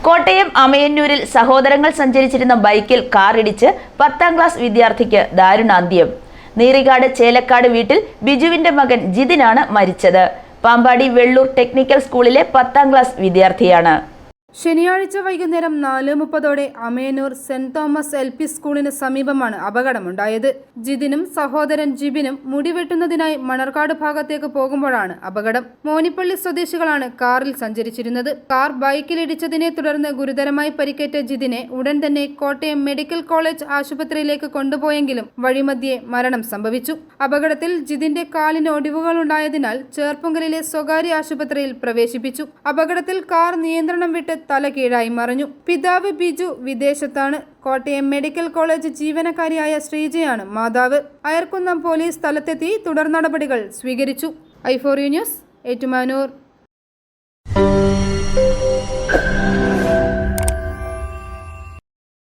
കോട്ടയം അമയന്നൂരിൽ സഹോദരങ്ങൾ സഞ്ചരിച്ചിരുന്ന ബൈക്കിൽ കാറിടിച്ച് 10ാം ക്ലാസ് വിദ്യാർത്ഥിക്ക് ദാരുണാന്ത്യം. നീറികാട് ചേലക്കാട് വീട്ടിൽ ബിജുവിന്റെ മകൻ ജിതിനാണ് മരിച്ചത്. പാമ്പാടി വെള്ളൂർ ടെക്നിക്കൽ സ്കൂളിലെ 10ാം ക്ലാസ് വിദ്യാർത്ഥിയാണ്. ശനിയാഴ്ച വൈകുന്നേരം 4:30 അമയന്നൂർ സെന്റ് തോമസ് LP സ്കൂളിന് സമീപമാണ് അപകടമുണ്ടായത്. ജിതിനും സഹോദരൻ ജിബിനും മുടിവെട്ടുന്നതിനായി മണർക്കാട് ഭാഗത്തേക്ക് പോകുമ്പോഴാണ് അപകടം. മോനിപ്പള്ളി സ്വദേശികളാണ് കാറിൽ സഞ്ചരിച്ചിരുന്നത്. കാർ ബൈക്കിലിടിച്ചതിനെ തുടർന്ന് ഗുരുതരമായി പരിക്കേറ്റ ജിതിനെ ഉടൻ തന്നെ കോട്ടയം മെഡിക്കൽ കോളേജ് ആശുപത്രിയിലേക്ക് കൊണ്ടുപോയെങ്കിലും വഴിമധ്യേ മരണം സംഭവിച്ചു. അപകടത്തിൽ ജിതിന്റെ കാലിന് ഒടിവുകളുണ്ടായതിനാൽ ചേർപ്പുങ്കലിലെ സ്വകാര്യ ആശുപത്രിയിൽ പ്രവേശിപ്പിച്ചു. അപകടത്തിൽ കാർ നിയന്ത്രണം വിട്ട് തല കീഴായി മറിഞ്ഞു. പിതാവ് ബിജു വിദേശത്താണ്. കോട്ടയം മെഡിക്കൽ കോളേജ് ജീവനക്കാരിയായ ശ്രീജയാണ് മാതാവ്. അയർക്കുന്നം പോലീസ് സ്ഥലത്തെത്തി തുടർ നടപടികൾ സ്വീകരിച്ചു. i4u news, Ettumanoor.